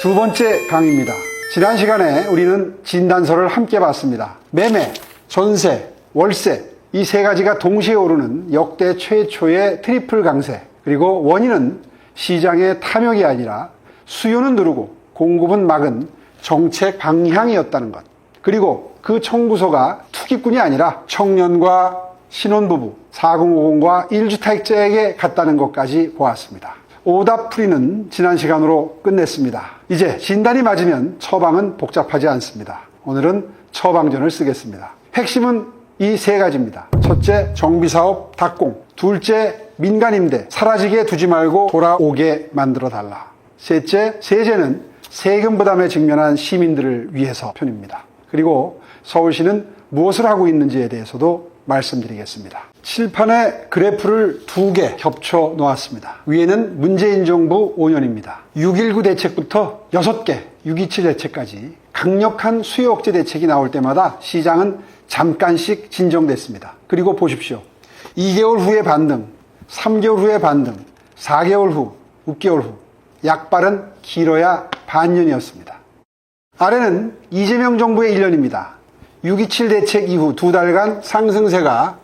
두 번째 강의입니다. 지난 시간에 우리는 진단서를 함께 봤습니다. 매매, 전세, 월세 이 세 가지가 동시에 오르는 역대 최초의 트리플 강세, 그리고 원인은 시장의 탐욕이 아니라 수요는 누르고 공급은 막은 정책 방향이었다는 것, 그리고 그 청구서가 투기꾼이 아니라 청년과 신혼부부, 4050과 1주택자에게 갔다는 것까지 보았습니다. 오답풀이는 지난 시간으로 끝냈습니다. 이제 진단이 맞으면 처방은 복잡하지 않습니다. 오늘은 처방전을 쓰겠습니다. 핵심은 이 세 가지입니다. 첫째, 정비사업 닭공. 둘째, 민간임대 사라지게 두지 말고 돌아오게 만들어달라. 셋째, 세제는 세금 부담에 직면한 시민들을 위해서 편입니다. 그리고 서울시는 무엇을 하고 있는지에 대해서도 말씀드리겠습니다. 칠판에 그래프를 2개 겹쳐 놓았습니다. 위에는 문재인 정부 5년입니다. 6.19 대책부터 6개, 6.27 대책까지 강력한 수요 억제 대책이 나올 때마다 시장은 잠깐씩 진정됐습니다. 그리고 보십시오. 2개월 후에 반등, 3개월 후에 반등, 4개월 후, 6개월 후, 약발은 길어야 반년이었습니다. 아래는 이재명 정부의 1년입니다. 6.27 대책 이후 2달간 상승세가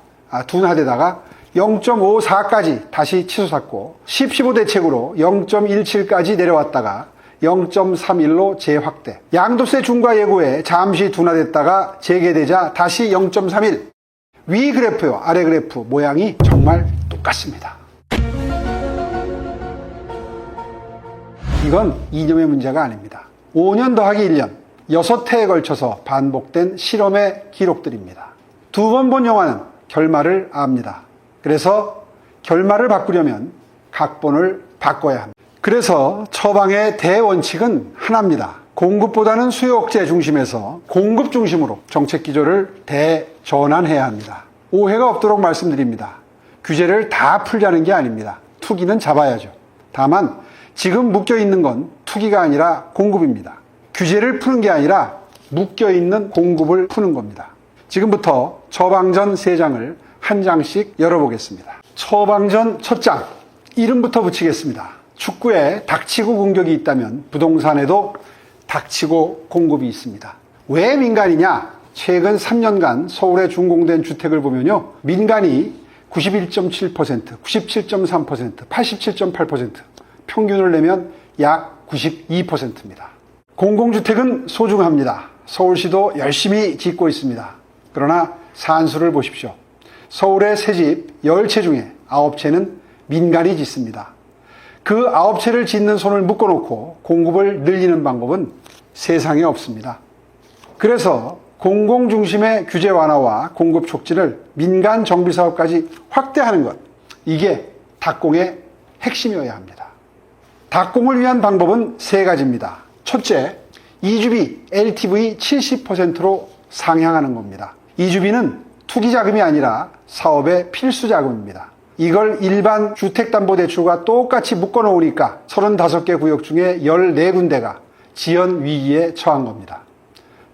둔화되다가 0.54까지 다시 치솟았고 10.15 대책으로 0.17까지 내려왔다가 0.31로 재확대. 양도세 중과 예고에 잠시 둔화됐다가 재개되자 다시 0.31. 위 그래프와 아래 그래프 모양이 정말 똑같습니다. 이건 이념의 문제가 아닙니다. 5년 더하기 1년, 6회에 걸쳐서 반복된 실험의 기록들입니다. 2번 본 영화는 결말을 압니다. 그래서 결말을 바꾸려면 각본을 바꿔야 합니다. 그래서 처방의 대원칙은 하나입니다. 공급보다는 수요 억제 중심에서 공급 중심으로 정책 기조를 대전환해야 합니다. 오해가 없도록 말씀드립니다. 규제를 다 풀자는 게 아닙니다. 투기는 잡아야죠. 다만 지금 묶여있는 건 투기가 아니라 공급입니다. 규제를 푸는 게 아니라 묶여있는 공급을 푸는 겁니다. 지금부터 처방전 3장을 한 장씩 열어보겠습니다. 처방전 첫 장, 이름부터 붙이겠습니다. 축구에 닥치고 공격이 있다면 부동산에도 닥치고 공급이 있습니다. 왜 민간이냐? 최근 3년간 서울에 준공된 주택을 보면요. 민간이 91.7%, 97.3%, 87.8%, 평균을 내면 약 92%입니다. 공공주택은 소중합니다. 서울시도 열심히 짓고 있습니다. 그러나 산수를 보십시오. 서울의 새집 10채 중에 9채는 민간이 짓습니다. 그 9채를 짓는 손을 묶어놓고 공급을 늘리는 방법은 세상에 없습니다. 그래서 공공중심의 규제 완화와 공급 촉진을 민간 정비사업까지 확대하는 것, 이게 닭공의 핵심이어야 합니다. 닭공을 위한 방법은 3가지입니다. 첫째, 이주비 LTV 70%로 상향하는 겁니다. 이주비는 투기자금이 아니라 사업의 필수자금입니다. 이걸 일반 주택담보대출과 똑같이 묶어놓으니까 35개 구역 중에 14군데가 지연 위기에 처한 겁니다.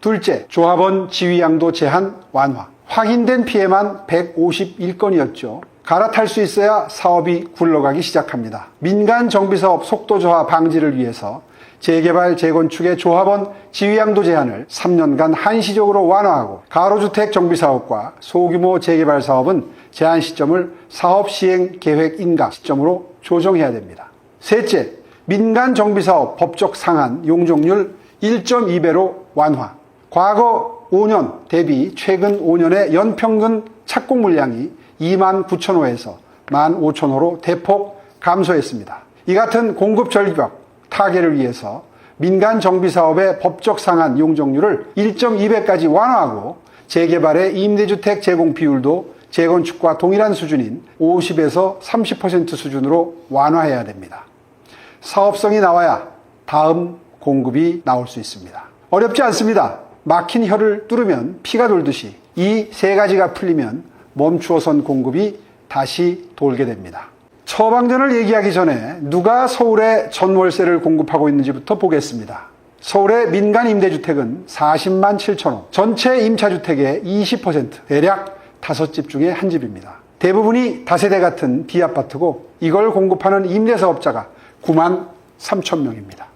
둘째, 조합원 지위양도 제한 완화. 확인된 피해만 151건이었죠. 갈아탈 수 있어야 사업이 굴러가기 시작합니다. 민간 정비사업 속도 저하 방지를 위해서 재개발, 재건축의 조합원 지위양도 제한을 3년간 한시적으로 완화하고 가로주택 정비사업과 소규모 재개발 사업은 제한 시점을 사업 시행 계획 인가 시점으로 조정해야 됩니다. 셋째, 민간 정비사업 법적 상한 용적률 1.2배로 완화. 과거 5년 대비 최근 5년의 연평균 착공 물량이 29,000호에서 15,000호로 대폭 감소했습니다. 이 같은 공급 절벽 타개를 위해서 민간 정비사업의 법적 상한 용적률을 1.2배까지 완화하고 재개발의 임대주택 제공 비율도 재건축과 동일한 수준인 50에서 30% 수준으로 완화해야 됩니다. 사업성이 나와야 다음 공급이 나올 수 있습니다. 어렵지 않습니다. 막힌 혀를 뚫으면 피가 돌듯이 이 3가지가 풀리면 멈추어선 공급이 다시 돌게 됩니다. 처방전을 얘기하기 전에 누가 서울에 전월세를 공급하고 있는지부터 보겠습니다. 서울의 민간 임대주택은 40만 7천호, 전체 임차주택의 20%, 대략 5집 중에 1집입니다. 대부분이 다세대 같은 D아파트고 이걸 공급하는 임대사업자가 9만 3천 명입니다.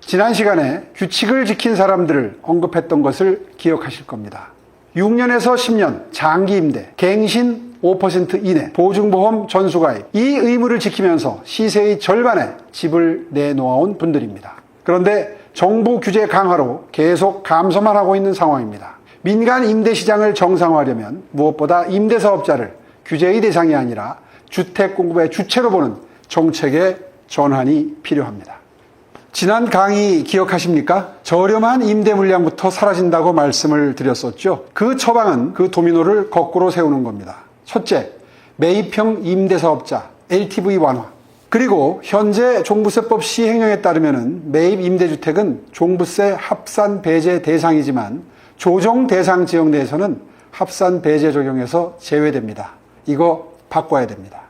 지난 시간에 규칙을 지킨 사람들을 언급했던 것을 기억하실 겁니다. 6년에서 10년 장기 임대, 갱신 5% 이내, 보증보험 전수가입, 이 의무를 지키면서 시세의 절반의 집을 내놓아온 분들입니다. 그런데 정부 규제 강화로 계속 감소만 하고 있는 상황입니다. 민간 임대시장을 정상화하려면 무엇보다 임대사업자를 규제의 대상이 아니라 주택 공급의 주체로 보는 정책의 전환이 필요합니다. 지난 강의 기억하십니까? 저렴한 임대 물량부터 사라진다고 말씀을 드렸었죠. 그 처방은 그 도미노를 거꾸로 세우는 겁니다. 첫째, 매입형 임대사업자 LTV 완화. 그리고 현재 종부세법 시행령에 따르면 매입 임대주택은 종부세 합산 배제 대상이지만 조정 대상 지역 내에서는 합산 배제 적용에서 제외됩니다. 이거 바꿔야 됩니다.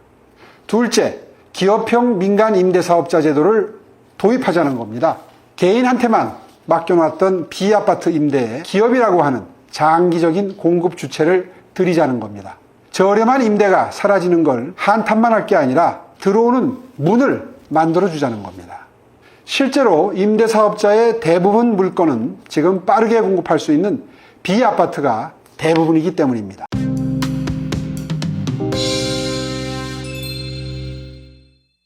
둘째, 기업형 민간 임대사업자 제도를 도입하자는 겁니다. 개인한테만 맡겨놨던 비아파트 임대에 기업이라고 하는 장기적인 공급 주체를 들이자는 겁니다. 저렴한 임대가 사라지는 걸 한탄만 할 게 아니라 들어오는 문을 만들어주자는 겁니다. 실제로 임대사업자의 대부분 물건은 지금 빠르게 공급할 수 있는 비아파트가 대부분이기 때문입니다.